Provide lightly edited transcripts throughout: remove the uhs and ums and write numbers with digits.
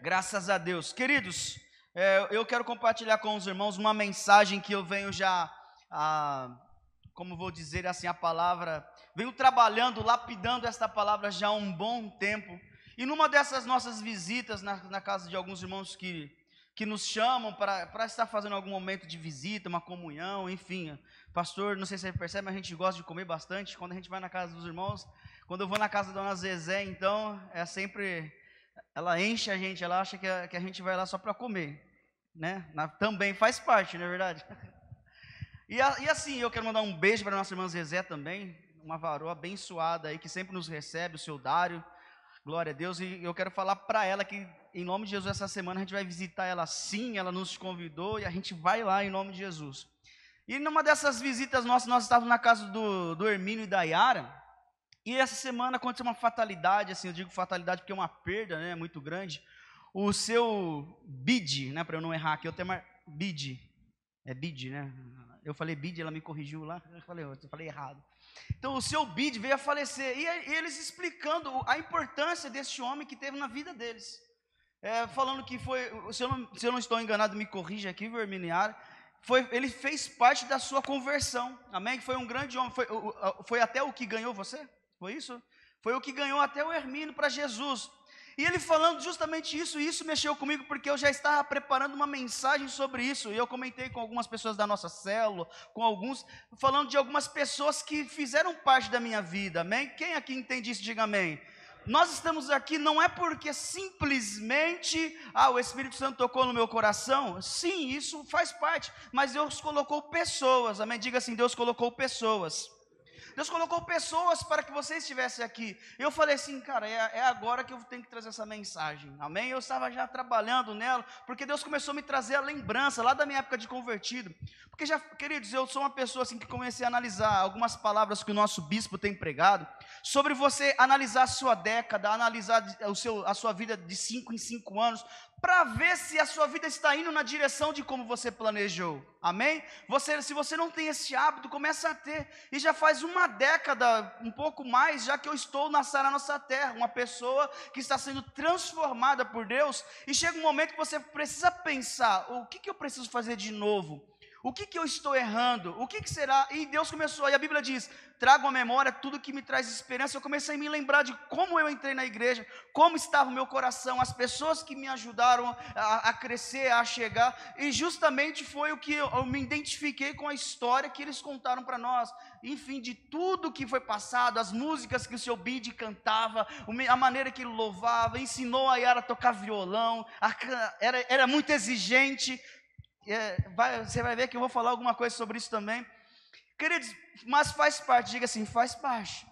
Graças a Deus. Queridos, eu quero compartilhar com os irmãos uma mensagem que eu venho já, como vou dizer assim a palavra, venho trabalhando, lapidando esta palavra já há um bom tempo. E numa dessas nossas visitas na casa de alguns irmãos que nos chamam para estar fazendo algum momento de visita, uma comunhão, enfim. Pastor, não sei se você percebe, mas a gente gosta de comer bastante. Quando a gente vai na casa dos irmãos, quando eu vou na casa da dona Zezé, então, é sempre... Ela enche a gente, ela acha que a gente vai lá só para comer, né? Também faz parte, não é verdade? E assim, eu quero mandar um beijo para a nossa irmã Zezé também, uma varoa abençoada aí, que sempre nos recebe, o seu Dário, glória a Deus. E eu quero falar para ela que, em nome de Jesus, essa semana a gente vai visitar ela sim, ela nos convidou e a gente vai lá em nome de Jesus. E numa dessas visitas nossas, nós estávamos na casa do Hermínio e da Yara. E essa semana aconteceu uma fatalidade, assim, eu digo fatalidade porque é uma perda, né, muito grande. O seu Bid, né, para eu não errar aqui, eu tenho Bid, é Bid, né? Eu falei Bid, ela me corrigiu lá, eu falei errado. Então o seu Bid veio a falecer, e eles explicando a importância desse homem que teve na vida deles. Falando que foi, se eu não estou enganado, me corrija aqui, Verminiar, ele fez parte da sua conversão, amém? Foi um grande homem, foi até o que ganhou você? Foi isso? Foi o que ganhou até o Hermínio para Jesus. E ele falando justamente isso, e isso mexeu comigo, porque eu já estava preparando uma mensagem sobre isso, e eu comentei com algumas pessoas da nossa célula, com alguns, falando de algumas pessoas que fizeram parte da minha vida, amém? Quem aqui entende isso, diga amém. Nós estamos aqui não é porque simplesmente, o Espírito Santo tocou no meu coração, sim, isso faz parte, mas Deus colocou pessoas, amém? Diga assim, Deus colocou pessoas. Deus colocou pessoas para que você estivesse aqui. Eu falei assim, cara, é agora que eu tenho que trazer essa mensagem, amém? Eu estava já trabalhando nela, porque Deus começou a me trazer a lembrança, lá da minha época de convertido. Porque já, queridos, eu sou uma pessoa assim que comecei a analisar algumas palavras que o nosso bispo tem pregado, sobre você analisar a sua década, analisar a sua vida de 5 em 5 anos, para ver se a sua vida está indo na direção de como você planejou, amém? Se você não tem esse hábito, começa a ter, e já faz uma década, um pouco mais, já que eu estou na nossa terra, uma pessoa que está sendo transformada por Deus, e chega um momento que você precisa pensar, o que eu preciso fazer de novo? O que eu estou errando? O que será? E Deus começou, e a Bíblia diz, trago à memória tudo que me traz esperança. Eu comecei a me lembrar de como eu entrei na igreja, como estava o meu coração, as pessoas que me ajudaram a crescer, a chegar, e justamente foi o que eu me identifiquei com a história que eles contaram para nós, enfim, de tudo que foi passado, as músicas que o seu Bid cantava, a maneira que ele louvava, ensinou a Yara a tocar violão, era muito exigente. Você vai ver que eu vou falar alguma coisa sobre isso também, queridos, mas faz parte, diga assim, faz parte,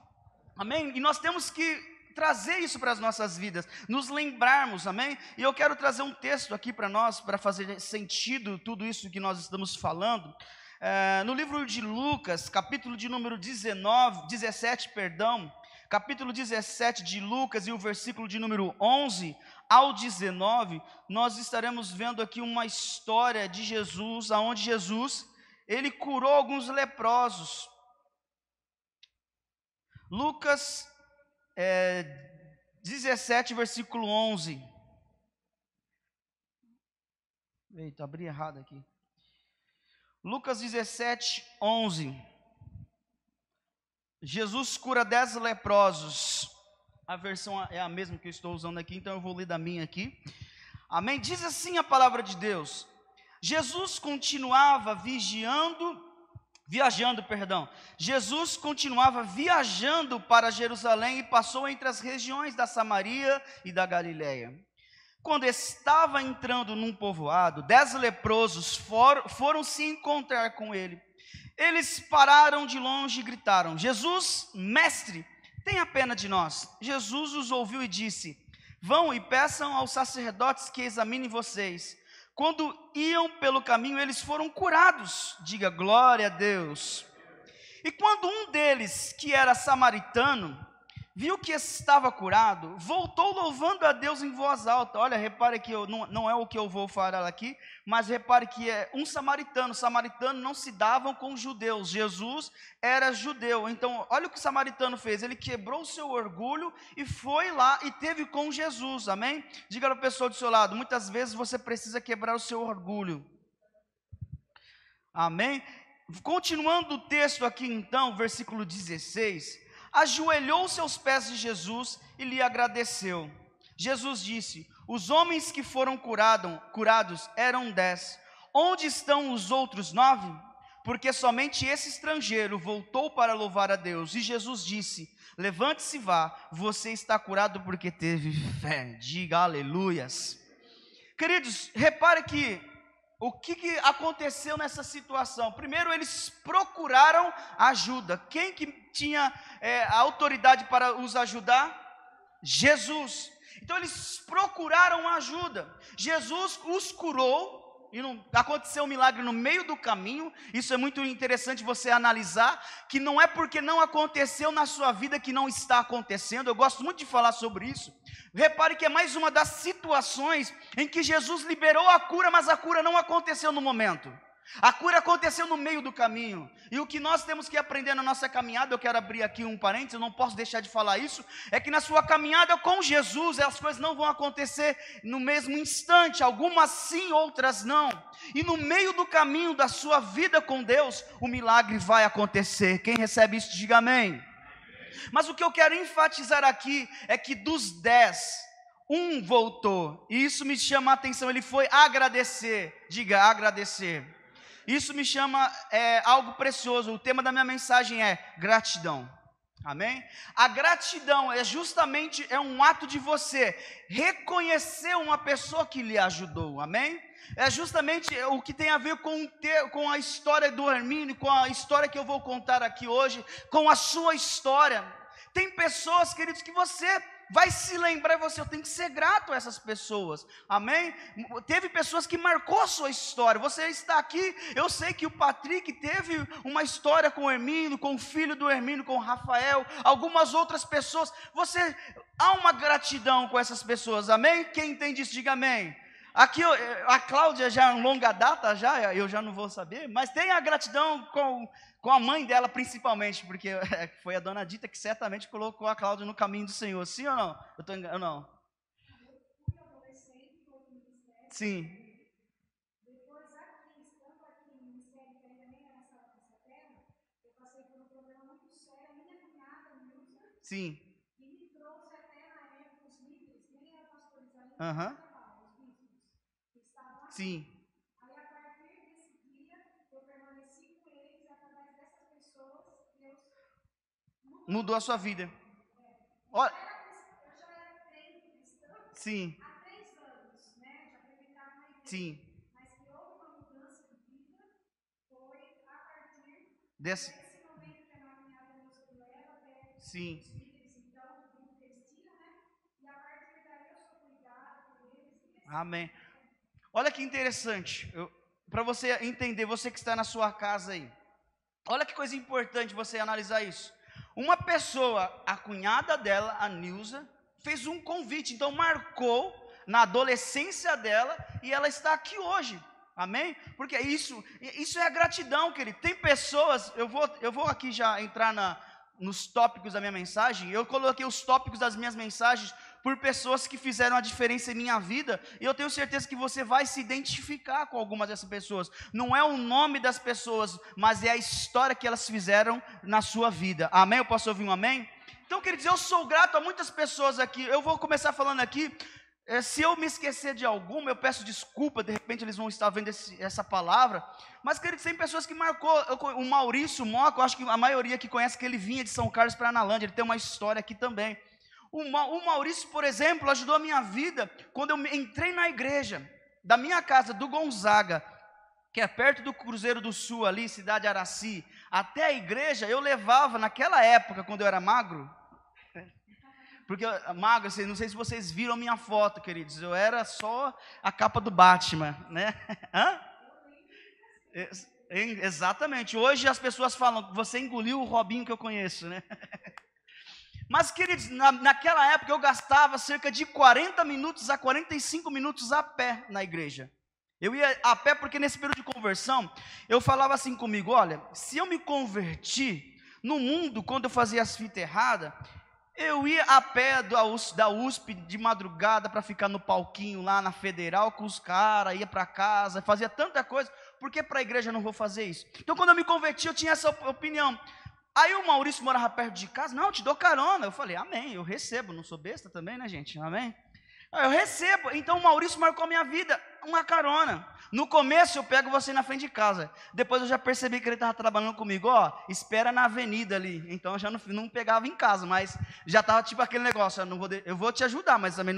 amém? E nós temos que trazer isso para as nossas vidas, nos lembrarmos, amém? E eu quero trazer um texto aqui para nós, para fazer sentido tudo isso que nós estamos falando, no livro de Lucas, capítulo de número 17, capítulo 17 de Lucas e o versículo de número 11 ao 19, nós estaremos vendo aqui uma história de Jesus, aonde Jesus, ele curou alguns leprosos. Lucas 17, versículo 11. Eita, abri errado aqui. Lucas 17, 11. Jesus cura 10 leprosos. A versão é a mesma que eu estou usando aqui, então eu vou ler da minha aqui. Amém? Diz assim a palavra de Deus. Jesus continuava Jesus continuava viajando para Jerusalém e passou entre as regiões da Samaria e da Galileia. Quando estava entrando num povoado, 10 leprosos foram se encontrar com ele. Eles pararam de longe e gritaram, Jesus, mestre, tenha pena de nós. Jesus os ouviu e disse, vão e peçam aos sacerdotes que examinem vocês. Quando iam pelo caminho, eles foram curados. Diga glória a Deus. E quando um deles, que era samaritano, viu que estava curado, voltou louvando a Deus em voz alta. Olha, repare que não é o que eu vou falar aqui, mas repare que é um samaritano. Os samaritanos não se davam com os judeus. Jesus era judeu. Então, olha o que o samaritano fez. Ele quebrou o seu orgulho e foi lá e teve com Jesus. Amém? Diga para a pessoa do seu lado, muitas vezes você precisa quebrar o seu orgulho. Amém? Continuando o texto aqui então, versículo 16... ajoelhou-se aos pés de Jesus e lhe agradeceu. Jesus disse: os homens que foram curados eram 10. Onde estão os outros 9? Porque somente esse estrangeiro voltou para louvar a Deus. E Jesus disse: levante-se e vá, você está curado porque teve fé. Diga aleluias. Queridos, repare que o que aconteceu nessa situação? Primeiro, eles procuraram ajuda. Quem que tinha a autoridade para os ajudar? Jesus. Então, eles procuraram ajuda. Jesus os curou. E não aconteceu um milagre no meio do caminho. Isso é muito interessante você analisar, que não é porque não aconteceu na sua vida que não está acontecendo. Eu gosto muito de falar sobre isso. Repare que é mais uma das situações em que Jesus liberou a cura, mas a cura não aconteceu no momento. A cura aconteceu no meio do caminho. E o que nós temos que aprender na nossa caminhada, eu quero abrir aqui um parênteses, eu não posso deixar de falar isso, é que na sua caminhada com Jesus, as coisas não vão acontecer no mesmo instante, algumas sim, outras não. E no meio do caminho da sua vida com Deus, o milagre vai acontecer. Quem recebe isso, diga amém. Mas o que eu quero enfatizar aqui é que dos 10, um voltou. E isso me chama a atenção, ele foi agradecer. Diga, agradecer. Isso me chama algo precioso. O tema da minha mensagem é gratidão. Amém? A gratidão é justamente um ato de você reconhecer uma pessoa que lhe ajudou. Amém? É justamente o que tem a ver com a história do Hermínio, com a história que eu vou contar aqui hoje, com a sua história. Tem pessoas, queridos, que você vai se lembrar, eu tenho que ser grato a essas pessoas, amém? Teve pessoas que marcou a sua história, você está aqui, eu sei que o Patrick teve uma história com o Hermínio, com o filho do Hermínio, com o Rafael, algumas outras pessoas, há uma gratidão com essas pessoas, amém? Quem entende isso, diga amém. Aqui a Cláudia já é uma longa data, eu já não vou saber, mas tem a gratidão com a mãe dela principalmente, porque foi a dona Dita que certamente colocou a Cláudia no caminho do Senhor, sim ou não? Eu estou enganado, não? Sim. Depois aqui, estando aqui no ministério que ainda nem era nessa terra, eu passei por um problema muito sério, a minha cunhada, Nilza, sim, e me trouxe até na época os líderes, nem era pastores ainda, sim. Aí a partir desse dia, eu permaneci com eles, e através dessas pessoas, Deus mudou a sua vida. Olha, eu já era crente cristã, sim, há 3 anos, né? Já frequentava na igreja. Sim. Mas que houve uma mudança de vida, foi a partir desse momento que a caminhada nos leva até sim. Os líderes, então, do grupo que eles tinham, né? E a partir daí eu sou cuidada por eles. Amém. Olha que interessante, para você entender, você que está na sua casa aí, olha que coisa importante você analisar isso. Uma pessoa, a cunhada dela, a Nilza, fez um convite, então marcou na adolescência dela e ela está aqui hoje, amém? Porque isso é a gratidão, querido. Tem pessoas, eu vou aqui já entrar nos tópicos da minha mensagem, eu coloquei os tópicos das minhas mensagens por pessoas que fizeram a diferença em minha vida, e eu tenho certeza que você vai se identificar com algumas dessas pessoas. Não é o nome das pessoas, mas é a história que elas fizeram na sua vida. Amém? Eu posso ouvir um amém? Então, queridos, eu sou grato a muitas pessoas aqui. Eu vou começar falando aqui. Se eu me esquecer de alguma, eu peço desculpa, de repente eles vão estar vendo essa palavra, mas queridos, tem pessoas que marcou, o Maurício Moca, eu acho que a maioria que conhece, que ele vinha de São Carlos para Analândia, ele tem uma história aqui também. O Maurício, por exemplo, ajudou a minha vida, quando eu entrei na igreja, da minha casa, do Gonzaga, que é perto do Cruzeiro do Sul ali, cidade Araci, até a igreja, eu levava, naquela época, quando eu era magro, porque magro, não sei se vocês viram a minha foto, queridos, eu era só a capa do Batman, né? Hã? Exatamente, hoje as pessoas falam, você engoliu o Robinho que eu conheço, né? Mas, queridos, naquela época eu gastava cerca de 40 minutos a 45 minutos a pé na igreja. Eu ia a pé porque nesse período de conversão, eu falava assim comigo, olha, se eu me converti no mundo, quando eu fazia as fitas erradas, eu ia a pé da USP de madrugada para ficar no palquinho lá na Federal com os caras, ia para casa, fazia tanta coisa, por que para a igreja eu não vou fazer isso? Então quando eu me converti eu tinha essa opinião. Aí o Maurício morava perto de casa, não, eu te dou carona. Eu falei, amém, eu recebo, não sou besta também, né gente, amém? Eu recebo, então o Maurício marcou a minha vida, uma carona. No começo eu pego você na frente de casa, depois eu já percebi que ele estava trabalhando comigo, ó, espera na avenida ali. Então eu já não pegava em casa, mas já estava tipo aquele negócio, eu vou te ajudar, mas também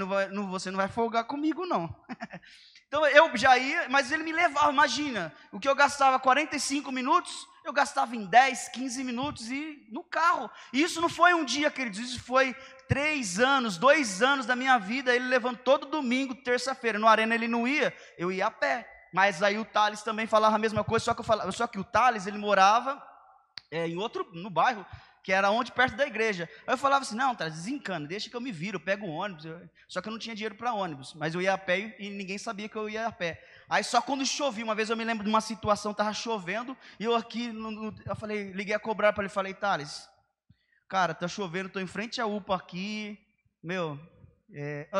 você não vai folgar comigo não. Então eu já ia, mas ele me levava, imagina, o que eu gastava 45 minutos, eu gastava em 10, 15 minutos e no carro. E isso não foi um dia, queridos, isso foi 3 anos, 2 anos da minha vida. Ele levantou todo domingo, terça-feira, no Arena ele não ia, eu ia a pé. Mas aí o Thales também falava a mesma coisa, só que o Thales, ele morava no bairro, que era perto da igreja. Aí eu falava assim, não, Thales, desencana, deixa que eu me viro, eu pego o ônibus. Só que eu não tinha dinheiro para ônibus, mas eu ia a pé e ninguém sabia que eu ia a pé. Aí só quando chovia, uma vez eu me lembro de uma situação, estava chovendo, e eu aqui, eu falei, liguei a cobrar para ele, falei, Thales, cara, tá chovendo, estou em frente à UPA aqui,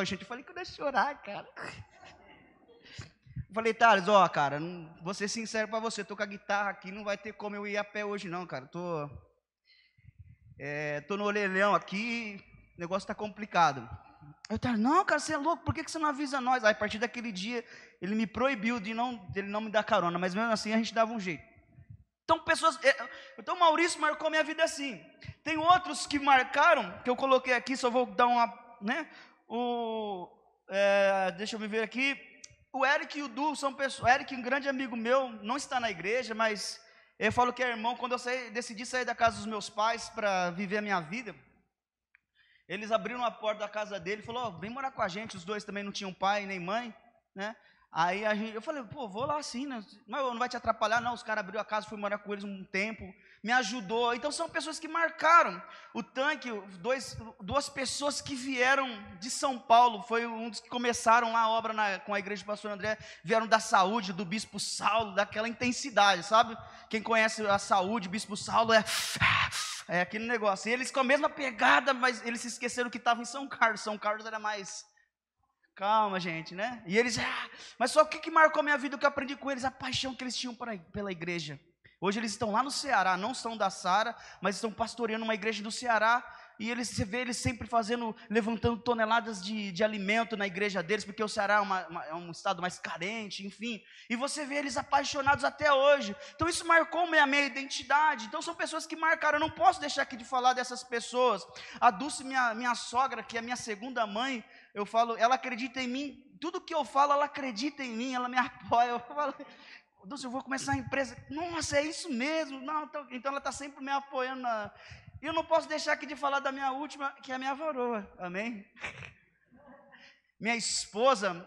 gente, eu falei que eu deixo chorar, cara. Eu falei, Thales, cara, vou ser sincero para você, tô com a guitarra aqui, não vai ter como eu ir a pé hoje não, cara, tô no orelhão aqui, o negócio está complicado. Eu estava, não, cara, você é louco, por que você não avisa nós? Aí, a partir daquele dia, ele me proibiu de ele não me dar carona, mas mesmo assim a gente dava um jeito. Então Maurício marcou minha vida assim. Tem outros que marcaram, que eu coloquei aqui, só vou dar uma, né? Deixa eu me ver aqui. O Eric e o Du são pessoas. O Eric, um grande amigo meu, não está na igreja, mas eu falo que é irmão. Quando eu decidi sair da casa dos meus pais para viver a minha vida, eles abriram a porta da casa dele e falaram, vem morar com a gente. Os dois também não tinham pai nem mãe, né? Aí eu falei, vou lá sim, né? Não vai te atrapalhar não. Os caras abriram a casa, fui morar com eles um tempo, me ajudou. Então são pessoas que marcaram. O Tanque, duas pessoas que vieram de São Paulo, foi um dos que começaram lá a obra com a igreja do pastor André, vieram da saúde, do bispo Saulo, daquela intensidade, sabe? Quem conhece a saúde, o bispo Saulo é aquele negócio. E eles com a mesma pegada, mas eles se esqueceram que estavam em São Carlos. São Carlos era mais calma, gente, né? E eles, mas só o que marcou a minha vida, o que eu aprendi com eles, a paixão que eles tinham pela igreja. Hoje eles estão lá no Ceará, não são da Sara, mas estão pastoreando uma igreja do Ceará. E você vê eles sempre levantando toneladas de alimento na igreja deles, porque o Ceará é um estado mais carente, enfim. E você vê eles apaixonados até hoje. Então isso marcou minha identidade. Então são pessoas que marcaram. Eu não posso deixar aqui de falar dessas pessoas. A Dulce, minha sogra, que é minha segunda mãe, eu falo, ela acredita em mim. Tudo que eu falo, ela acredita em mim, ela me apoia. Eu falo, Dulce, eu vou começar a empresa. Nossa, é isso mesmo. Não, então ela está sempre me apoiando E eu não posso deixar aqui de falar da minha última, que é a minha varoa, amém? Minha esposa,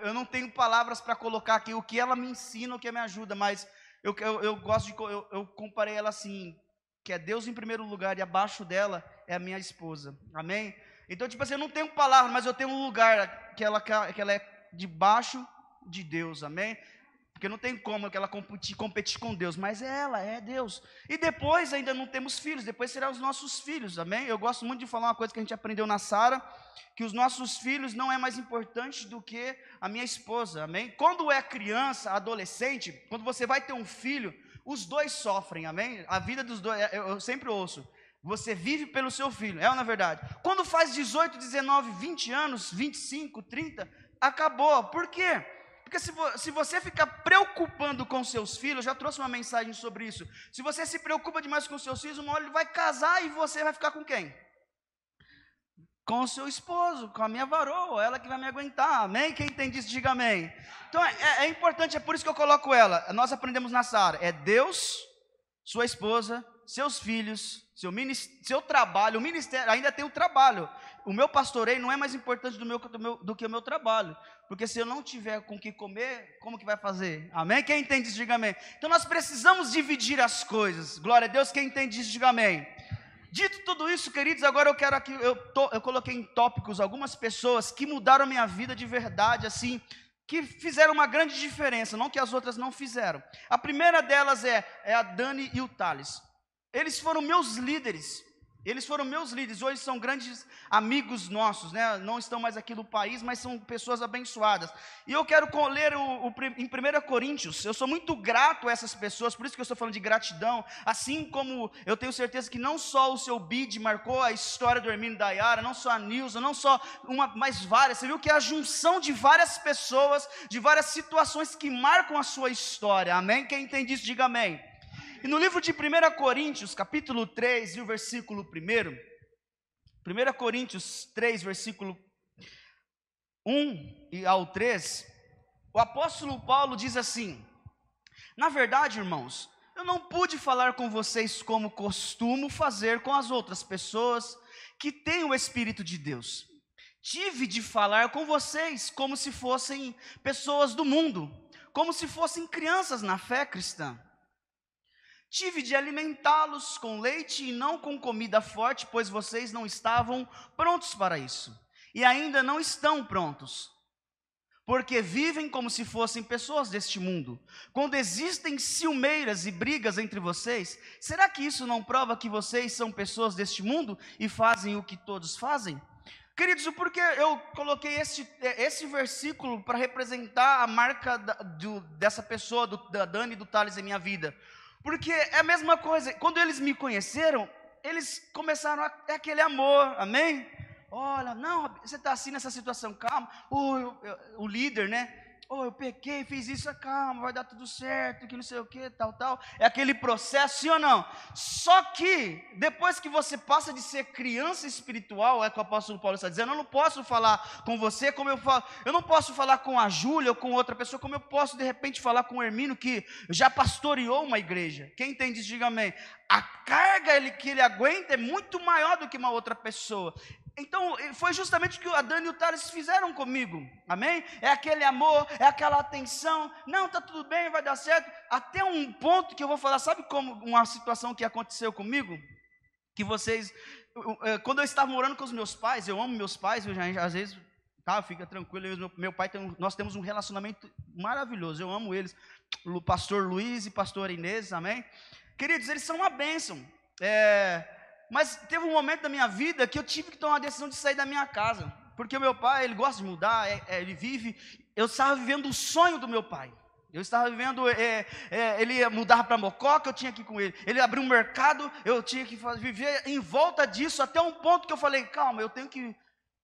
eu não tenho palavras para colocar aqui o que ela me ensina, o que me ajuda, mas eu comparei ela assim, que é Deus em primeiro lugar e abaixo dela é a minha esposa, amém? Então, tipo assim, eu não tenho palavras, mas eu tenho um lugar que ela é debaixo de Deus, amém? Porque não tem como que ela competir com Deus, mas ela é Deus. E depois ainda não temos filhos, depois serão os nossos filhos, amém? Eu gosto muito de falar uma coisa que a gente aprendeu na Sara, que os nossos filhos não é mais importante do que a minha esposa, amém? Quando é criança, adolescente, quando você vai ter um filho, os dois sofrem, amém? A vida dos dois, eu sempre ouço, você vive pelo seu filho, é ou não é verdade? Quando faz 18, 19, 20 anos, 25, 30, acabou, por quê? Porque se você ficar preocupando com seus filhos, eu já trouxe uma mensagem sobre isso. Se você se preocupa demais com seus filhos, uma hora ele vai casar e você vai ficar com quem? Com o seu esposo, com a minha varoa, ela que vai me aguentar, amém? Quem entende isso, diga amém. Então é importante, é por isso que eu coloco ela. Nós aprendemos na Sara, é Deus, sua esposa, seus filhos, seu trabalho, o ministério, ainda tem o trabalho. O meu pastoreio não é mais importante do que o meu trabalho, porque se eu não tiver com o que comer, como que vai fazer? Amém? Quem entende isso, diga amém. Então nós precisamos dividir as coisas, glória a Deus, quem entende isso, diga amém. Dito tudo isso, queridos, agora eu quero aqui, eu coloquei em tópicos algumas pessoas que mudaram a minha vida de verdade, assim, que fizeram uma grande diferença, não que as outras não fizeram. A primeira delas é a Dani e o Thales. Eles foram meus líderes. Hoje são grandes amigos nossos, né? Não estão mais aqui no país, mas são pessoas abençoadas. E eu quero ler em 1 Coríntios. Eu sou muito grato a essas pessoas, por isso que eu estou falando de gratidão. Assim como eu tenho certeza que não só o seu Bid marcou a história do Hermínio e da Yara, não só a Nilza, não só uma, mas várias. Você viu que é a junção de várias pessoas, de várias situações que marcam a sua história. Amém? Quem entende isso, diga amém. E no livro de 1 Coríntios, capítulo 3, e o versículo 1, 1 Coríntios 3, versículo 1 e ao 3, o apóstolo Paulo diz assim: na verdade, irmãos, eu não pude falar com vocês como costumo fazer com as outras pessoas que têm o Espírito de Deus. Tive de falar com vocês como se fossem pessoas do mundo, como se fossem crianças na fé cristã. Tive de alimentá-los com leite e não com comida forte, pois vocês não estavam prontos para isso. E ainda não estão prontos, porque vivem como se fossem pessoas deste mundo. Quando existem ciumeiras e brigas entre vocês, será que isso não prova que vocês são pessoas deste mundo e fazem o que todos fazem? Queridos, por que eu coloquei esse versículo para representar a marca dessa pessoa, da Dani e do Thales em minha vida? Porque é a mesma coisa, quando eles me conheceram, eles começaram a ter aquele amor, amém? Olha, não, você está assim nessa situação, calma. O líder, né? Eu pequei, fiz isso, calma, vai dar tudo certo, que não sei o que, tal. É aquele processo, sim ou não? Só que, depois que você passa de ser criança espiritual, é o que o apóstolo Paulo está dizendo, eu não posso falar com você como eu falo, eu não posso falar com a Júlia ou com outra pessoa, como eu posso de repente falar com o Hermínio, que já pastoreou uma igreja. Quem entende isso, diga amém. A carga que ele aguenta é muito maior do que uma outra pessoa. Então, foi justamente o que a Dani e o Thales fizeram comigo, amém? É aquele amor, é aquela atenção, não, está tudo bem, vai dar certo, até um ponto que eu vou falar, sabe como uma situação que aconteceu comigo? Que vocês, quando eu estava morando com os meus pais, eu amo meus pais, eu já, às vezes, tá, fica tranquilo, meu pai, nós temos um relacionamento maravilhoso, eu amo eles, o pastor Luiz e pastor Inês, amém? Queridos, eles são uma bênção, mas teve um momento da minha vida que eu tive que tomar a decisão de sair da minha casa, porque o meu pai, ele gosta de mudar, ele vive, eu estava vivendo o sonho do meu pai, eu estava vivendo, ele ia mudar para Mococa, eu tinha que ir com ele, ele abriu um mercado, eu tinha que viver em volta disso, até um ponto que eu falei, calma, eu tenho que,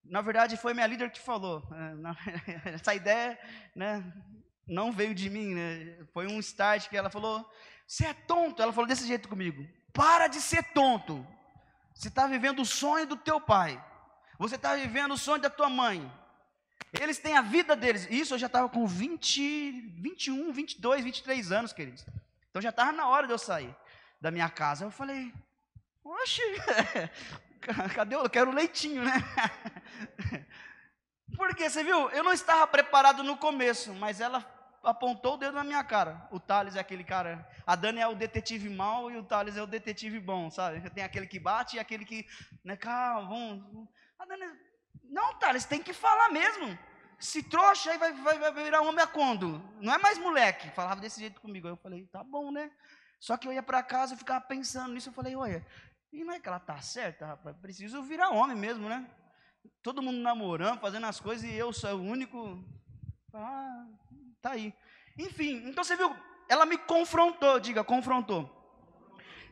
na verdade foi minha líder que falou, essa ideia, né, não veio de mim, né, foi um start que ela falou, você é tonto, ela falou desse jeito comigo, para de ser tonto, você está vivendo o sonho do teu pai, você está vivendo o sonho da tua mãe, eles têm a vida deles, isso eu já estava com 21, 22, 23 anos, queridos, então já estava na hora de eu sair da minha casa, eu falei, oxe, cadê eu quero leitinho, né, porque você viu, eu não estava preparado no começo, mas ela apontou o dedo na minha cara, o Thales é aquele cara, a Dani é o detetive mau e o Thales é o detetive bom, sabe, tem aquele que bate e aquele que, né, calma, vamos, a Dani, não Thales, tem que falar mesmo, se trouxa aí vai virar homem a quando, não é mais moleque, falava desse jeito comigo, aí eu falei, tá bom, né, só que eu ia para casa e ficava pensando nisso, eu falei, olha, e não é que ela tá certa, rapaz, preciso virar homem mesmo, né, todo mundo namorando, fazendo as coisas e eu sou o único, tá aí, enfim, então você viu, ela me confrontou, diga, confrontou,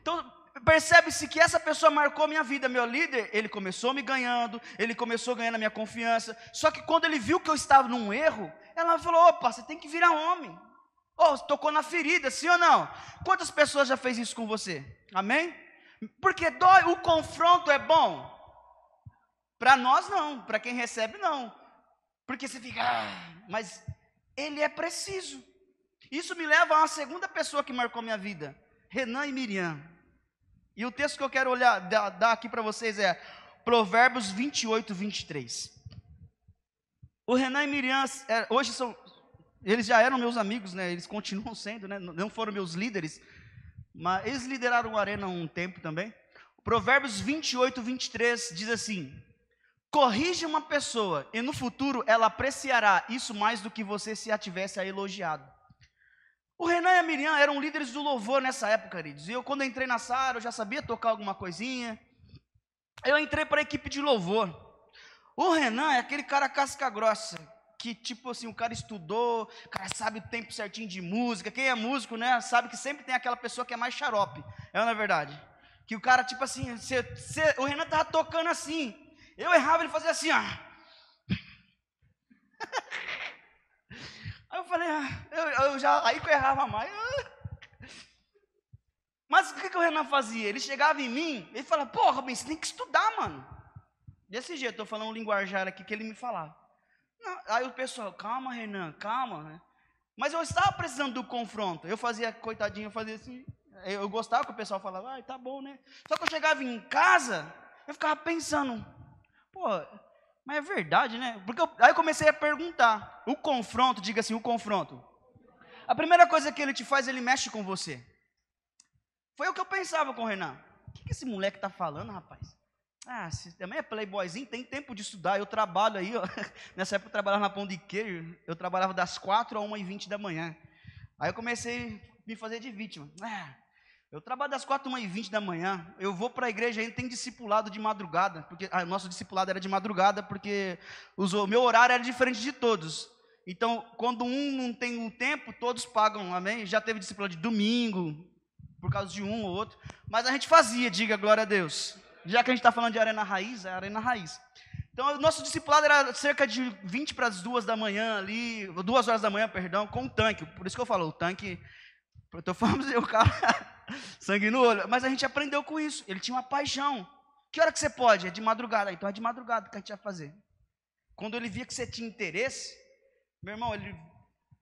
então percebe-se que essa pessoa marcou minha vida, meu líder, ele começou me ganhando, ele começou ganhando a minha confiança, só que quando ele viu que eu estava num erro, ela falou, opa, você tem que virar homem, tocou na ferida, sim ou não? Quantas pessoas já fez isso com você? Amém? Porque dói, o confronto é bom, para nós não, para quem recebe não, porque você fica, mas ele é preciso. Isso me leva a uma segunda pessoa que marcou minha vida, Renan e Miriam. E o texto que eu quero dar aqui para vocês é Provérbios 28, 23. O Renan e Miriam, hoje eles já eram meus amigos, né? Eles continuam sendo, né? Não foram meus líderes, mas eles lideraram o Arena um tempo também. Provérbios 28, 23 diz assim: corrige uma pessoa e no futuro ela apreciará isso mais do que você se a tivesse a elogiado. O Renan e a Miriam eram líderes do louvor nessa época, queridos. E eu, quando entrei na Sara, eu já sabia tocar alguma coisinha. Eu entrei para a equipe de louvor. O Renan é aquele cara casca grossa, que tipo assim, o cara estudou, o cara sabe o tempo certinho de música. Quem é músico, né, sabe que sempre tem aquela pessoa que é mais xarope. É, na verdade. Que o cara, tipo assim, o Renan tava tocando assim. Eu errava, ele fazia assim, ó. Aí eu falei, aí que eu errava mais. Mas o que o Renan fazia? Ele chegava em mim, ele falava, pô, Robin, você tem que estudar, mano. Desse jeito, estou falando um linguajar aqui que ele me falava. Não, aí o pessoal, calma, Renan, calma, né? Mas eu estava precisando do confronto. Eu fazia, coitadinho, eu fazia assim. Eu gostava que o pessoal falava, tá bom, né? Só que eu chegava em casa, eu ficava pensando, pô, mas é verdade, né? Porque aí eu comecei a perguntar. O confronto, diga assim, o confronto. A primeira coisa que ele te faz, ele mexe com você. Foi o que eu pensava com o Renan. O que esse moleque tá falando, rapaz? Você também é playboyzinho, tem tempo de estudar. Eu trabalho aí, ó. Nessa época eu trabalhava na Pão de Queijo. Eu trabalhava das 4 a 1h20 da manhã. Aí eu comecei a me fazer de vítima. Eu trabalho das 4 a 1h20 da manhã. Eu vou para a igreja ainda, tem discipulado de madrugada. Porque o nosso discipulado era de madrugada, porque o meu horário era diferente de todos. Então, quando um não tem um tempo, todos pagam, amém? Já teve discipulado de domingo, por causa de um ou outro. Mas a gente fazia, diga glória a Deus. Já que a gente está falando de Arena Raiz, é Arena Raiz. Então, o nosso discipulado era cerca de 20 para as 2 da manhã ali, 2 horas da manhã, perdão, com o tanque. Por isso que eu falo, o tanque, eu estou falando o cara, sangue no olho. Mas a gente aprendeu com isso, ele tinha uma paixão. Que hora que você pode? É de madrugada. Então é de madrugada que a gente vai fazer. Quando ele via que você tinha interesse, meu irmão,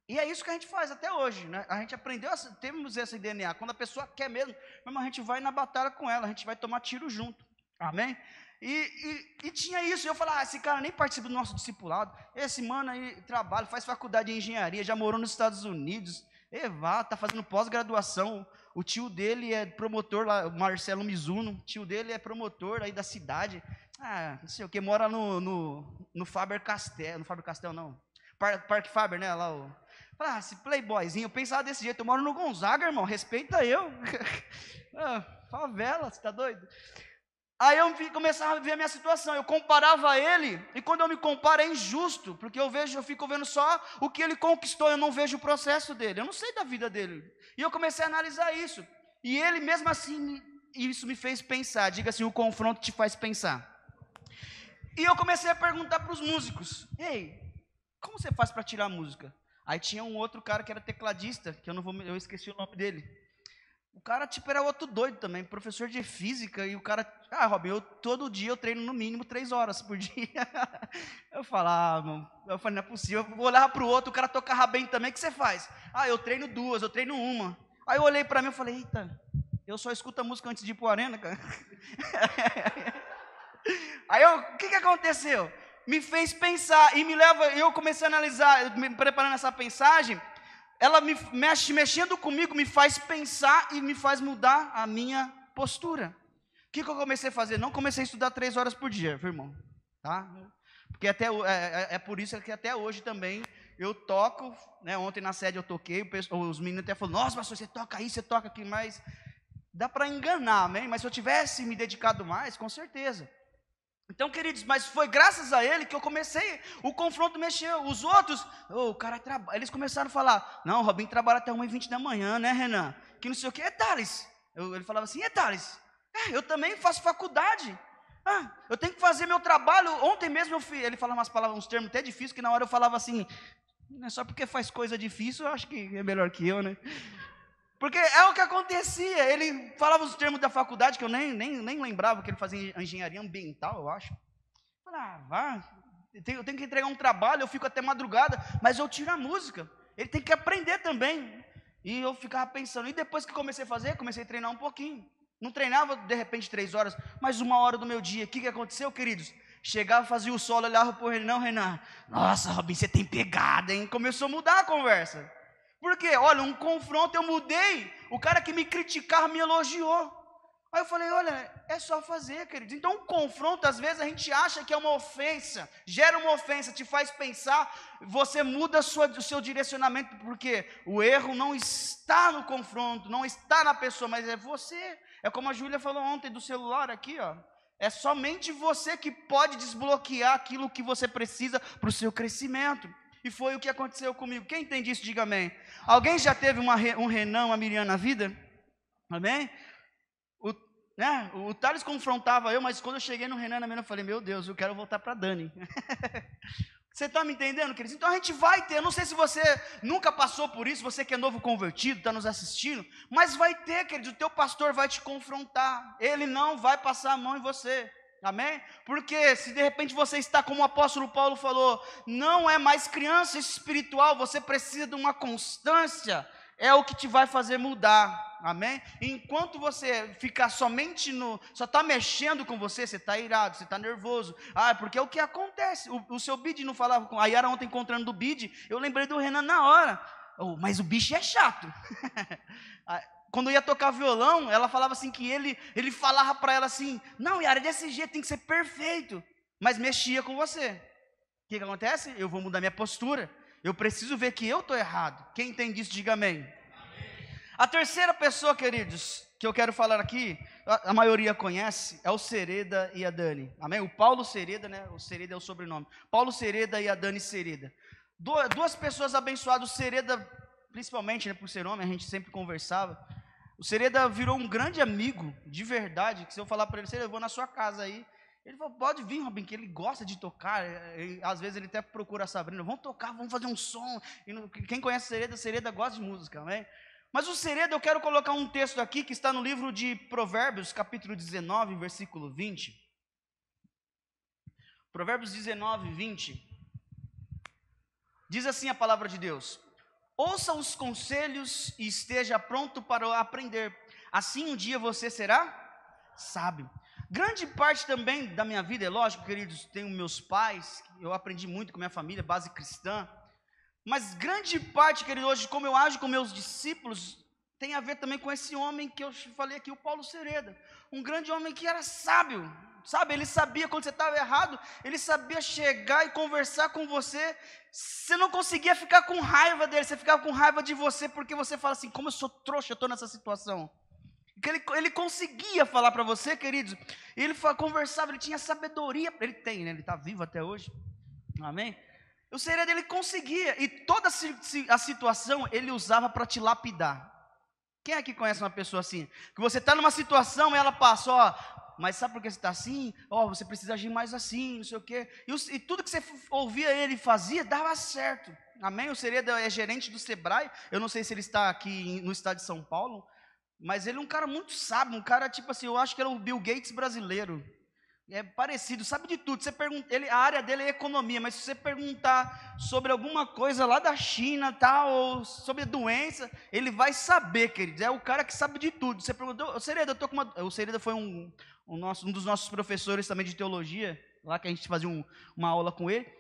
e é isso que a gente faz até hoje, né? A gente aprendeu, temos esse DNA. Quando a pessoa quer mesmo, meu irmão, a gente vai na batalha com ela, a gente vai tomar tiro junto. Amém? E tinha isso, eu falava, esse cara nem participa do nosso discipulado, esse mano aí trabalha, faz faculdade de engenharia, já morou nos Estados Unidos, está fazendo pós-graduação, o tio dele é promotor lá, o Marcelo Mizuno, o tio dele é promotor aí da cidade, não sei o que, mora no Faber-Castell, no Faber-Castell não, Parque Faber, né, lá esse playboyzinho, eu pensava desse jeito, eu moro no Gonzaga, irmão, respeita eu, favela, você tá doido? Aí eu começava a ver a minha situação, eu comparava ele, e quando eu me comparo é injusto, porque eu fico vendo só o que ele conquistou, eu não vejo o processo dele, eu não sei da vida dele. E eu comecei a analisar isso, e ele mesmo assim, isso me fez pensar, diga assim, o confronto te faz pensar. E eu comecei a perguntar para os músicos, ei, como você faz para tirar a música? Aí tinha um outro cara que era tecladista, que eu esqueci o nome dele. O cara, era outro doido também, professor de física, e o cara, Robin, todo dia eu treino no mínimo 3 horas por dia. Eu falava, mano, não é possível. Eu olhava para o outro, o cara tocava bem também, o que você faz? Eu treino 2, eu treino 1. Aí eu olhei para mim e falei, eita, eu só escuto a música antes de ir para a arena, cara. Aí o que aconteceu? Me fez pensar, e eu comecei a analisar, me preparando essa mensagem, ela mexendo comigo, me faz pensar e me faz mudar a minha postura. O que eu comecei a fazer? Não comecei a estudar 3 horas por dia, viu, irmão? Tá? Porque é por isso que até hoje também eu toco, né? Ontem na sede eu toquei, os meninos até falaram, nossa, pastor, você toca aí, você toca aqui, mas dá para enganar, amém? Mas se eu tivesse me dedicado mais, com certeza. Então, queridos, mas foi graças a ele que eu comecei, o confronto mexeu, os outros, o cara trabalha, eles começaram a falar, não, o Robin trabalha até 1h20 da manhã, né, Renan? Que não sei o que, Thales, ele falava assim, Thales, eu também faço faculdade, eu tenho que fazer meu trabalho, ontem mesmo ele falava umas palavras, uns termos até difíceis, que na hora eu falava assim, não é só porque faz coisa difícil, eu acho que é melhor que eu, né? Porque é o que acontecia, ele falava os termos da faculdade, que eu nem lembrava que ele fazia engenharia ambiental, eu acho. Eu falava, eu tenho que entregar um trabalho, eu fico até madrugada, mas eu tiro a música. Ele tem que aprender também. E eu ficava pensando, e depois que comecei a fazer, comecei a treinar um pouquinho. Não treinava de repente 3 horas, mas 1 hora do meu dia. O que aconteceu, queridos? Chegava, fazia o solo, olhava para o Renan, Renan, nossa, Robin, você tem pegada, hein? Começou a mudar a conversa. Por quê? Olha, um confronto eu mudei, o cara que me criticava me elogiou. Aí eu falei, olha, é só fazer, queridos. Então, um confronto, às vezes, a gente acha que é uma ofensa, gera uma ofensa, te faz pensar, você muda o seu direcionamento, porque o erro não está no confronto, não está na pessoa, mas é você. É como a Júlia falou ontem do celular aqui, ó. É somente você que pode desbloquear aquilo que você precisa para o seu crescimento. E foi o que aconteceu comigo. Quem entende isso, diga amém. Alguém já teve um Renan, uma Miriam na vida? Amém? O Thales confrontava eu, mas quando eu cheguei no Renan, eu falei, meu Deus, eu quero voltar para Dani. Você está me entendendo, queridos? Então a gente vai ter, eu não sei se você nunca passou por isso, você que é novo convertido, está nos assistindo, mas vai ter, queridos, o teu pastor vai te confrontar, ele não vai passar a mão em você, amém? Porque se de repente você está, como o apóstolo Paulo falou, não é mais criança espiritual, você precisa de uma constância, é o que te vai fazer mudar, amém? Enquanto você ficar somente só está mexendo com você, você está irado, você está nervoso, porque é o que acontece, o seu bid não falava, a Yara ontem encontrando do bid, eu lembrei do Renan na hora, mas o bicho é chato, quando eu ia tocar violão, ela falava assim que ele falava para ela assim, não Yara, desse jeito tem que ser perfeito, mas mexia com você, o que acontece? Eu vou mudar minha postura, eu preciso ver que eu estou errado. Quem entende isso, diga amém. Amém. A terceira pessoa, queridos, que eu quero falar aqui, a maioria conhece, é o Sereda e a Dani. Amém? O Paulo Sereda, né? O Sereda é o sobrenome. Paulo Sereda e a Dani Sereda. Duas pessoas abençoadas. O Sereda, principalmente, né, por ser homem, a gente sempre conversava. O Sereda virou um grande amigo, de verdade, que se eu falar para ele, Sereda, eu vou na sua casa aí. Ele falou, pode vir, Robin, que ele gosta de tocar, às vezes ele até procura a Sabrina, vamos tocar, vamos fazer um som, quem conhece Sereda gosta de música, amém? Mas o Sereda, eu quero colocar um texto aqui, que está no livro de Provérbios, capítulo 19, versículo 20, Provérbios 19, 20, diz assim a palavra de Deus, ouça os conselhos e esteja pronto para aprender, assim um dia você será sábio. Grande parte também da minha vida, é lógico, queridos, tenho meus pais, eu aprendi muito com minha família, base cristã, mas grande parte, querido, hoje, como eu ajo com meus discípulos, tem a ver também com esse homem que eu falei aqui, o Paulo Sereda, um grande homem que era sábio, sabe, ele sabia quando você estava errado, ele sabia chegar e conversar com você, você não conseguia ficar com raiva dele, você ficava com raiva de você, porque você fala assim, como eu sou trouxa, eu estou nessa situação. Ele conseguia falar para você, queridos, ele conversava, ele tinha sabedoria, ele tem, né? Ele está vivo até hoje, amém? O Sereda, ele conseguia, e toda a situação ele usava para te lapidar. Quem aqui conhece uma pessoa assim? Que você está numa situação e ela passa, mas sabe por que você está assim? Você precisa agir mais assim, não sei o quê. E tudo que você ouvia ele fazia, dava certo, amém? O Sereda é gerente do Sebrae, eu não sei se ele está aqui no estado de São Paulo, mas ele é um cara muito sábio, um cara tipo assim, eu acho que era o Bill Gates brasileiro, é parecido, sabe de tudo, você pergunta, a área dele é economia, mas se você perguntar sobre alguma coisa lá da China, tal, ou sobre a doença, ele vai saber, queridos, é o cara que sabe de tudo. Você perguntou, o Sereda, o Sereda foi um dos nossos professores também de teologia, lá que a gente fazia uma aula com ele,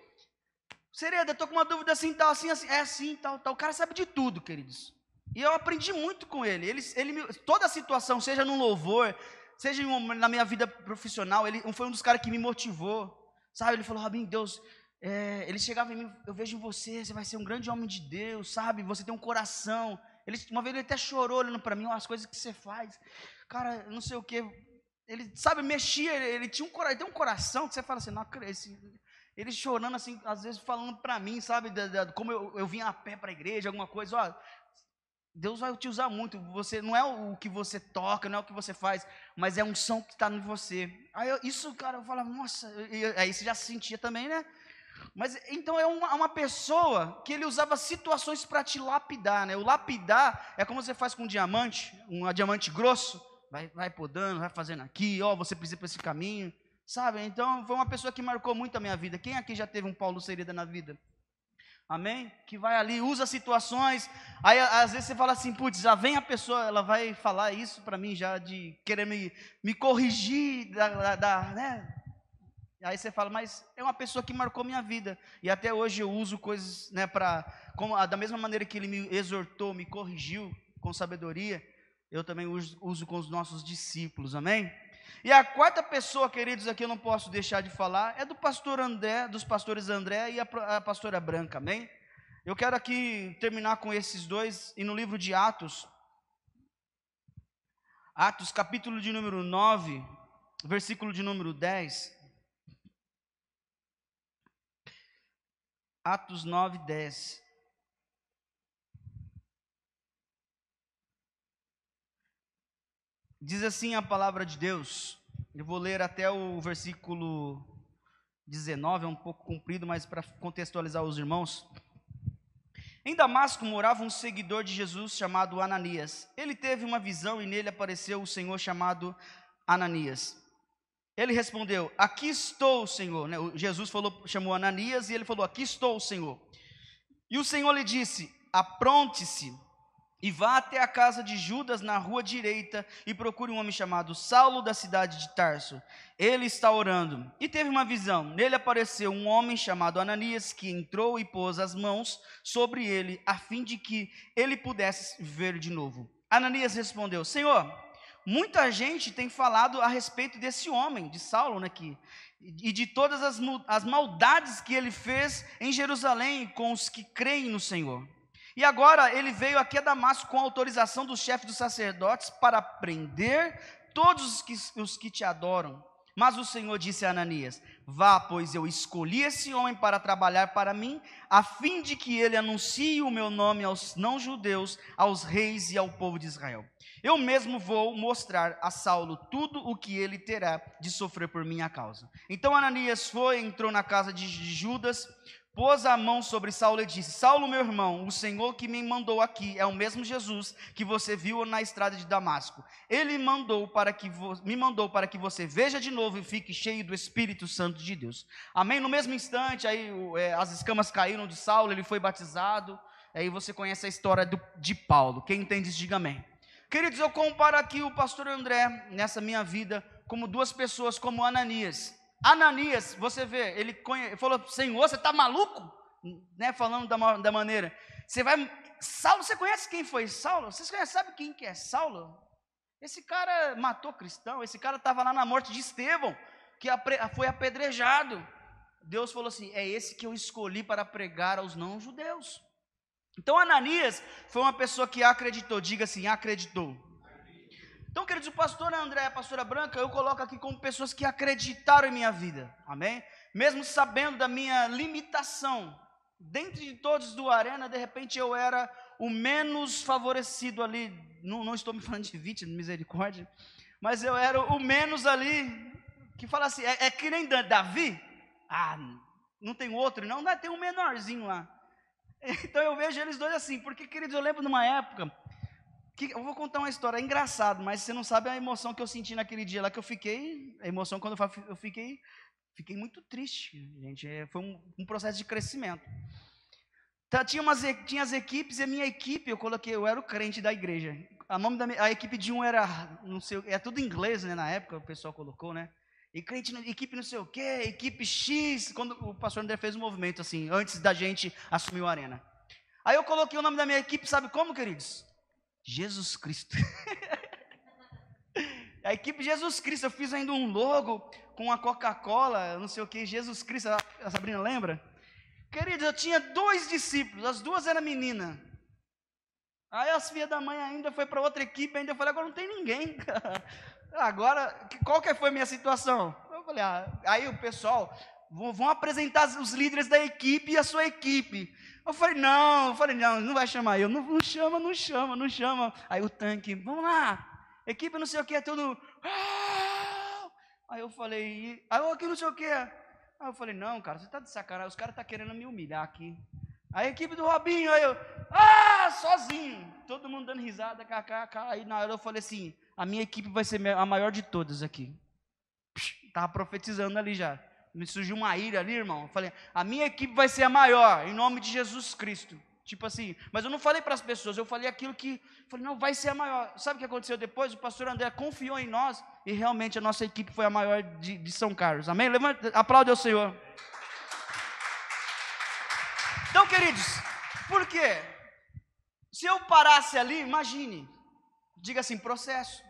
Sereda, eu estou com uma dúvida assim, tal, assim, é assim, tal, o cara sabe de tudo, queridos. E eu aprendi muito com ele. Toda a situação, seja no louvor, seja na minha vida profissional, ele foi um dos caras que me motivou. Sabe, ele falou, Robin, Deus, ele chegava em mim, eu vejo em você, você vai ser um grande homem de Deus, sabe, você tem um coração. Uma vez ele até chorou olhando para mim, as coisas que você faz. Cara, não sei o que. Ele, sabe, mexia, ele tem um coração que você fala assim, não acredito. Ele chorando assim, às vezes falando para mim, sabe, como eu vinha a pé para a igreja, alguma coisa, Deus vai te usar muito, você não é o que você toca, não é o que você faz, mas é a unção que está em você. Aí cara, eu falo, nossa, aí você já se sentia também, né? Mas então é uma pessoa que ele usava situações para te lapidar, né? O lapidar é como você faz com um diamante grosso, vai podando, vai fazendo aqui, você precisa para esse caminho, sabe? Então foi uma pessoa que marcou muito a minha vida. Quem aqui já teve um Paulo Sereda na vida? Amém? Que vai ali, usa situações, aí às vezes você fala assim, putz, já vem a pessoa, ela vai falar isso para mim já, de querer me corrigir, né? Aí você fala, mas é uma pessoa que marcou minha vida, e até hoje eu uso coisas, né, da mesma maneira que ele me exortou, me corrigiu com sabedoria, eu também uso com os nossos discípulos, amém? E a quarta pessoa, queridos, aqui eu não posso deixar de falar, é do pastor André, dos pastores André e a pastora Branca, amém? Eu quero aqui terminar com esses dois, e no livro de Atos, capítulo de número 9, versículo de número 10. Atos 9, 10. Diz assim a palavra de Deus. Eu vou ler até o versículo 19, é um pouco comprido, mas para contextualizar os irmãos. Em Damasco morava um seguidor de Jesus chamado Ananias. Ele teve uma visão e nele apareceu o Senhor chamado Ananias. Ele respondeu: aqui estou, Senhor. Jesus chamou Ananias e ele falou: aqui estou, Senhor. E o Senhor lhe disse: apronte-se e vá até a casa de Judas na rua direita e procure um homem chamado Saulo da cidade de Tarso. Ele está orando. E teve uma visão. Nele apareceu um homem chamado Ananias, que entrou e pôs as mãos sobre ele, a fim de que ele pudesse ver de novo. Ananias respondeu: Senhor, muita gente tem falado a respeito desse homem, de Saulo, e de todas as maldades que ele fez em Jerusalém com os que creem no Senhor. E agora ele veio aqui a Damasco com autorização do chefe dos sacerdotes para prender todos os que te adoram. Mas o Senhor disse a Ananias: vá, pois eu escolhi esse homem para trabalhar para mim, a fim de que ele anuncie o meu nome aos não-judeus, aos reis e ao povo de Israel. Eu mesmo vou mostrar a Saulo tudo o que ele terá de sofrer por minha causa. Então Ananias entrou na casa de Judas, pôs a mão sobre Saulo e disse: Saulo, meu irmão, o Senhor que me mandou aqui é o mesmo Jesus que você viu na estrada de Damasco. Ele me mandou para que você veja de novo e fique cheio do Espírito Santo de Deus. Amém? No mesmo instante, aí as escamas caíram de Saulo, ele foi batizado. Aí você conhece a história de Paulo. Quem entende, diga amém. Queridos, eu comparo aqui o pastor André, nessa minha vida, como duas pessoas, como Ananias. Ananias, você vê, ele falou: Senhor, você está maluco? Falando da maneira. Saulo, você conhece quem foi Saulo? Vocês sabem quem que é Saulo? Esse cara matou cristão, esse cara estava lá na morte de Estevão, que foi apedrejado. Deus falou assim: é esse que eu escolhi para pregar aos não-judeus. Então Ananias foi uma pessoa que acreditou, diga assim, acreditou. Então, queridos, o pastor André e a pastora Branca, eu coloco aqui como pessoas que acreditaram em minha vida, amém? Mesmo sabendo da minha limitação, dentro de todos do Arena, de repente eu era o menos favorecido ali, não estou me falando de vítima, de misericórdia, mas eu era o menos ali, que fala assim, é que nem Davi, não tem outro não, tem um menorzinho lá. Então eu vejo eles dois assim, porque, queridos, eu lembro numa época, eu vou contar uma história, é engraçado, mas você não sabe a emoção que eu senti naquele dia lá, que eu fiquei, a emoção quando eu fiquei muito triste, gente, foi um processo de crescimento. Então, tinha as equipes, e a minha equipe, eu era o crente da igreja, a equipe de um era, não sei, é tudo em inglês, na época o pessoal colocou, equipe não sei o que, equipe X, quando o pastor André fez um movimento assim, antes da gente assumir o Arena. Aí eu coloquei o nome da minha equipe, sabe como, queridos? Jesus Cristo. A equipe Jesus Cristo, eu fiz ainda um logo com a Coca-Cola, não sei o que, Jesus Cristo, a Sabrina lembra? Queridos, eu tinha 2 discípulos, as 2 eram meninas. Aí as filhas da mãe ainda foi para outra equipe, ainda eu falei: agora não tem ninguém. Agora, qual que foi a minha situação? Eu falei: aí o pessoal, vão apresentar os líderes da equipe e a sua equipe. Eu falei: não, não vai chamar eu, não chama. Aí o tanque, vamos lá, equipe não sei o que, é tudo. Aí eu falei, aqui não sei o que. Aí eu falei: não, cara, você está de sacanagem, os caras estão querendo me humilhar aqui. A equipe do Robinho, aí eu, sozinho, todo mundo dando risada, kkk. Aí na hora eu falei assim: a minha equipe vai ser a maior de todas aqui. Estava profetizando ali já. Me surgiu uma ira ali, irmão. Eu falei: a minha equipe vai ser a maior, em nome de Jesus Cristo. Tipo assim, mas eu não falei para as pessoas, eu falei aquilo que, falei: não, vai ser a maior. Sabe o que aconteceu depois? O pastor André confiou em nós, e realmente a nossa equipe foi a maior de São Carlos. Amém? Levanta, aplaude ao Senhor. Então, queridos, por quê? Se eu parasse ali, imagine, Diga assim, processo.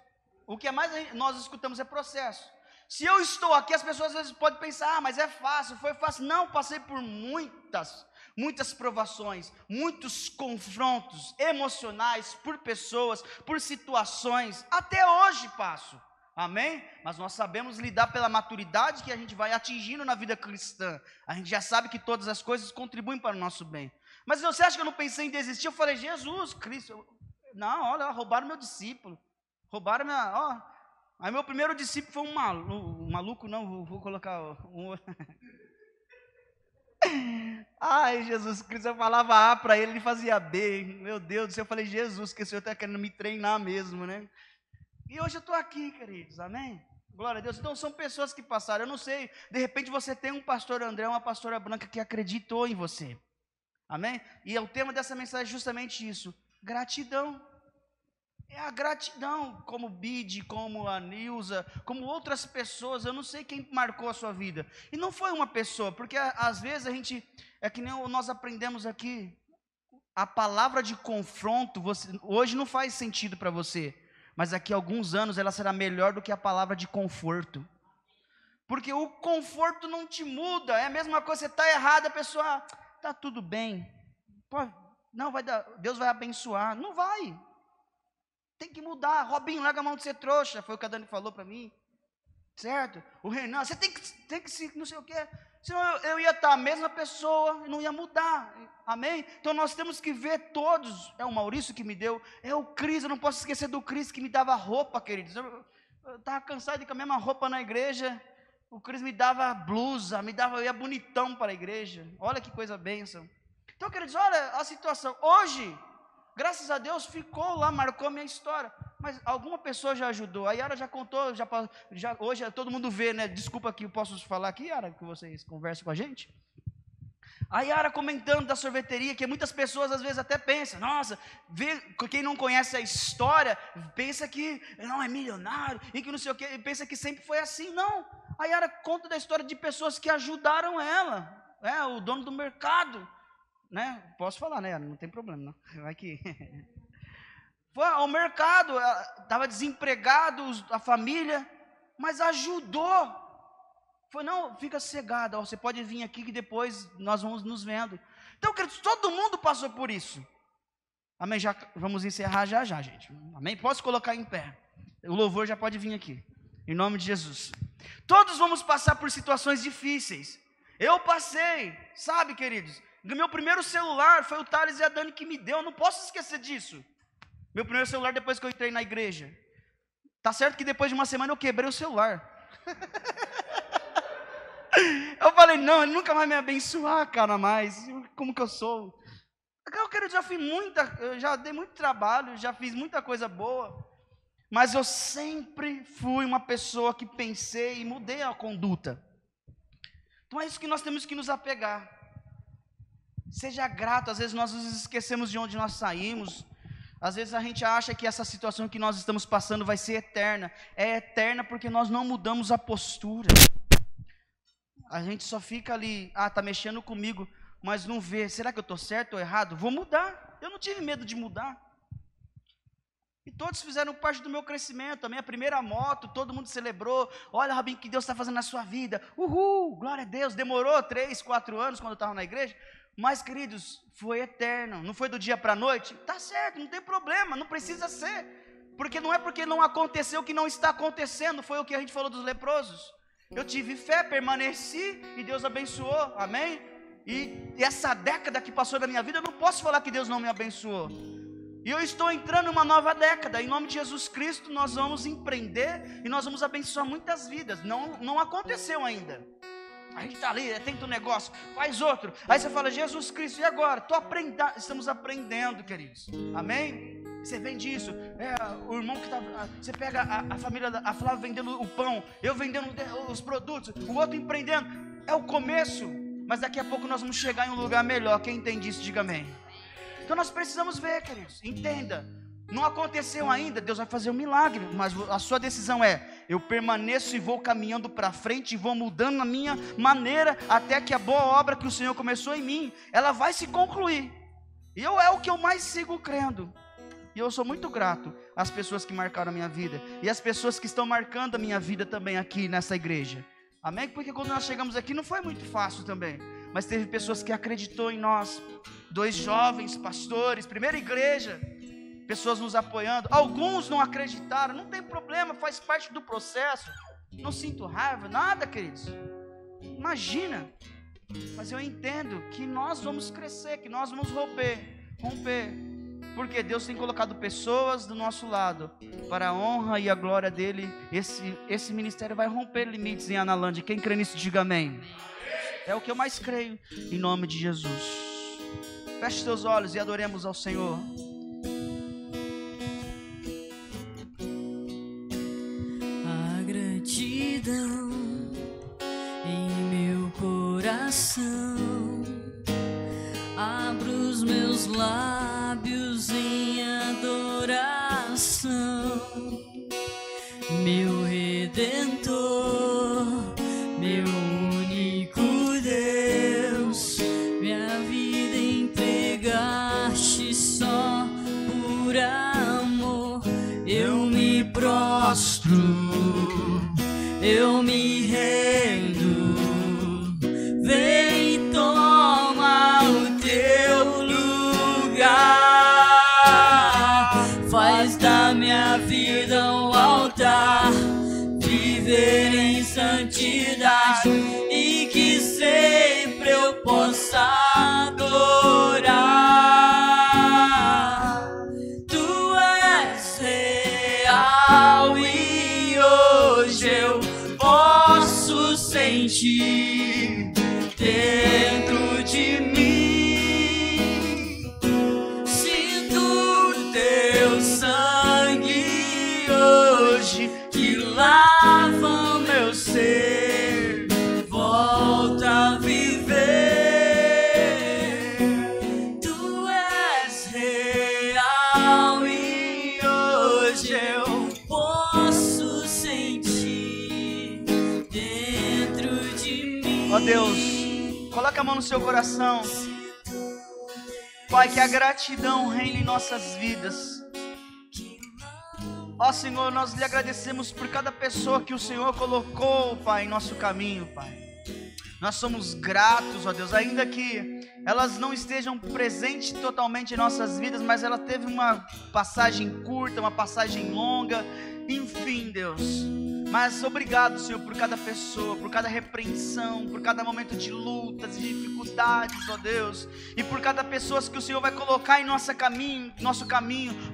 O que mais nós escutamos é processo. Se eu estou aqui, as pessoas às vezes podem pensar, mas é fácil, foi fácil. Não, passei por muitas provações, muitos confrontos emocionais, por pessoas, por situações, até hoje passo, amém? Mas nós sabemos lidar pela maturidade que a gente vai atingindo na vida cristã, a gente já sabe que todas as coisas contribuem para o nosso bem. Mas você acha que eu não pensei em desistir? Eu falei, Jesus Cristo, não, olha, roubaram meu discípulo, roubaram minha, aí meu primeiro discípulo foi um maluco, não, vou colocar um... Ai, Jesus Cristo, eu falava A para ele fazia B. Meu Deus do céu, eu falei, Jesus, que o Senhor está querendo me treinar mesmo, né? E hoje eu estou aqui, queridos, amém? Glória a Deus. Então são pessoas que passaram, eu não sei, de repente você tem um pastor André, uma pastora Branca que acreditou em você, amém? E o tema dessa mensagem é justamente isso, gratidão. É a gratidão, como Bide, como a Nilza, como outras pessoas, eu não sei quem marcou a sua vida. E não foi uma pessoa, porque às vezes a gente, é que nem nós aprendemos aqui, a palavra de confronto, hoje não faz sentido para você, mas daqui a alguns anos ela será melhor do que a palavra de conforto. Porque o conforto não te muda, é a mesma coisa, você está errado, a pessoa, está tudo bem, pô, não vai dar, Deus vai abençoar, não vai. Tem que mudar, Robinho, larga a mão de ser trouxa, foi o que a Dani falou para mim, certo? O Renan, você tem que se, não sei o que, senão eu ia estar a mesma pessoa, não ia mudar, amém? Então nós temos que ver todos, é o Maurício que me deu, é o Cris, eu não posso esquecer do Cris que me dava roupa, queridos, eu estava cansado de ir com a mesma roupa na igreja, o Cris me dava blusa, eu ia bonitão para a igreja, olha que coisa bênção. Então queridos, olha a situação, hoje, graças a Deus ficou lá, marcou a minha história, mas alguma pessoa já ajudou, a Yara já contou, já hoje todo mundo vê, né, desculpa que eu posso falar aqui, Yara, que vocês conversam com a gente, a Yara comentando da sorveteria, que muitas pessoas às vezes até pensam, nossa, quem não conhece a história, pensa que não é milionário, e que não sei o que, pensa que sempre foi assim, não, a Yara conta da história de pessoas que ajudaram ela, o dono do mercado, né? Posso falar, né? Não tem problema, não. Vai que foi ao mercado, estava desempregado, a família, mas ajudou. Foi, não, fica sossegado, você pode vir aqui que depois nós vamos nos vendo. Então, queridos, todo mundo passou por isso. Amém? Já vamos encerrar já, gente. Amém? Posso colocar em pé. O louvor já pode vir aqui. Em nome de Jesus. Todos vamos passar por situações difíceis. Eu passei, sabe, queridos? Meu primeiro celular foi o Thales e a Dani que me deu, eu não posso esquecer disso. Meu primeiro celular depois que eu entrei na igreja. Tá certo que depois de uma semana eu quebrei o celular. Eu falei, não, ele nunca vai me abençoar, cara, mais. Como que eu sou? Eu já dei muito trabalho, já fiz muita coisa boa. Mas eu sempre fui uma pessoa que pensei e mudei a conduta. Então é isso que nós temos que nos apegar. Seja grato, às vezes nós nos esquecemos de onde nós saímos, às vezes a gente acha que essa situação que nós estamos passando vai ser eterna, é eterna porque nós não mudamos a postura, a gente só fica ali, está mexendo comigo, mas não vê, será que eu estou certo ou errado? Vou mudar, eu não tive medo de mudar, e todos fizeram parte do meu crescimento, a minha primeira moto, todo mundo celebrou, olha Robinho, que Deus está fazendo na sua vida, uhul, glória a Deus, demorou 3, 4 anos quando eu estava na igreja, mas queridos, foi eterno, não foi do dia para a noite, está certo, não tem problema, não precisa ser, porque não é porque não aconteceu que não está acontecendo, foi o que a gente falou dos leprosos, eu tive fé, permaneci e Deus abençoou, amém? E essa década que passou da minha vida, eu não posso falar que Deus não me abençoou, e eu estou entrando em uma nova década, em nome de Jesus Cristo, nós vamos empreender e nós vamos abençoar muitas vidas, não aconteceu ainda, a gente está ali, tenta um negócio, faz outro, aí você fala, Jesus Cristo, e agora? Estamos aprendendo, queridos, amém? Você vende isso, o irmão que está, você pega a família, a Flávia vendendo o pão, eu vendendo os produtos, o outro empreendendo, é o começo, mas daqui a pouco nós vamos chegar em um lugar melhor, quem entende isso, diga amém. Então nós precisamos ver, queridos, entenda, não aconteceu ainda, Deus vai fazer um milagre, mas a sua decisão é, eu permaneço e vou caminhando para frente, e vou mudando a minha maneira, até que a boa obra que o Senhor começou em mim, ela vai se concluir, e é o que eu mais sigo crendo, e eu sou muito grato as pessoas que marcaram a minha vida e as pessoas que estão marcando a minha vida também aqui nessa igreja. Amém? Porque quando nós chegamos aqui não foi muito fácil também, mas teve pessoas que acreditou em nós. 2 jovens pastores, primeira igreja, pessoas nos apoiando. Alguns não acreditaram, não tem problema, faz parte do processo. Não sinto raiva, nada, queridos. Imagina. Mas eu entendo que nós vamos crescer, que nós vamos romper. Porque Deus tem colocado pessoas do nosso lado para a honra e a glória dele. Esse ministério vai romper limites em Analândia. Quem crê nisso, diga amém. É o que eu mais creio, em nome de Jesus. Feche seus olhos e adoremos ao Senhor. A gratidão em meu coração, abro os meus lábios em adoração, meu Redentor, meu único Deus, minha vida entregaste só por amor. Eu me prostro, eu me rendo, vem e toma o teu lugar, faz da minha vida um altar, viver em santidade e que sempre eu possa adorar. Tu és real e hoje eu posso sentir dentro de mim. Sinto teu sangue hoje que lava meu ser, volta a viver. Tu és real e hoje eu posso sentir dentro de mim. Ó Deus, coloca a mão no seu coração. Pai, que a gratidão reine em nossas vidas. Ó Senhor, nós lhe agradecemos por cada pessoa que o Senhor colocou, Pai, em nosso caminho, Pai. Nós somos gratos, ó Deus, ainda que elas não estejam presentes totalmente em nossas vidas, mas ela teve uma passagem curta, uma passagem longa, enfim, Deus. Mas obrigado, Senhor, por cada pessoa, por cada repreensão, por cada momento de lutas, de dificuldades, ó Deus. E por cada pessoa que o Senhor vai colocar em nosso caminho,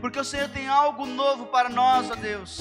porque o Senhor tem algo novo para nós, ó Deus.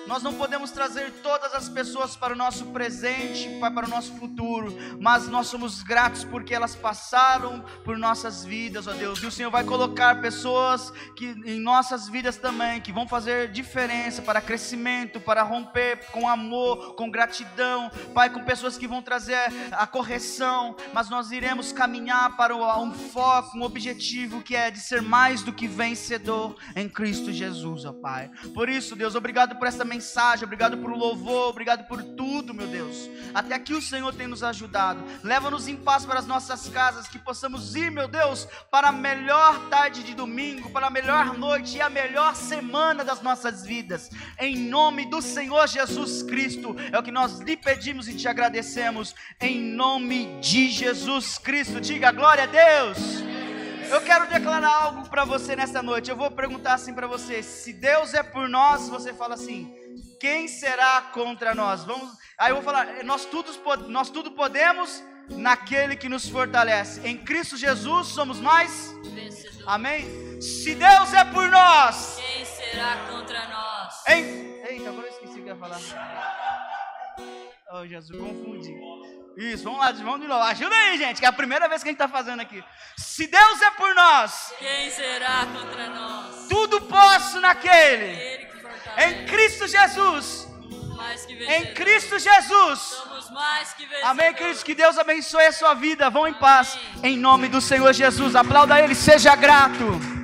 Nós não podemos trazer todas as pessoas para o nosso presente, para o nosso futuro, mas nós somos gratos porque elas passaram por nossas vidas, ó Deus. E o Senhor vai colocar pessoas em nossas vidas também, que vão fazer diferença para crescimento, para romper com amor, com gratidão, Pai, com pessoas que vão trazer a correção, mas nós iremos caminhar para um foco, um objetivo que é de ser mais do que vencedor em Cristo Jesus, ó Pai. Por isso, Deus, obrigado por essa mensagem, obrigado por louvor, obrigado por tudo, meu Deus. Até aqui o Senhor tem nos ajudado. Leva-nos em paz para as nossas casas, que possamos ir, meu Deus, para a melhor tarde de domingo, para a melhor noite e a melhor semana das nossas vidas. Em nome do Senhor Jesus Cristo, é o que nós lhe pedimos e te agradecemos. Em nome de Jesus Cristo, diga glória a Deus. Eu quero declarar algo para você nessa noite. Eu vou perguntar assim para você: se Deus é por nós, você fala assim: quem será contra nós? Aí eu vou falar: nós tudo podemos naquele que nos fortalece. Em Cristo Jesus somos mais vencedores. Amém? Se Deus é por nós, quem será contra nós? Eita, agora eu esqueci o que eu ia falar. Oh, Jesus, confundi. Isso, vamos lá, vamos de novo. Ajuda aí, gente, que é a primeira vez que a gente está fazendo aqui. Se Deus é por nós, quem será contra nós? Tudo posso naquele Ele que fortalece. Em Cristo Jesus. Mais que em Cristo Jesus. Somos mais que vencedores. Amém, queridos, que Deus abençoe a sua vida. Vão em paz, em nome do Senhor Jesus. Aplauda Ele, seja grato.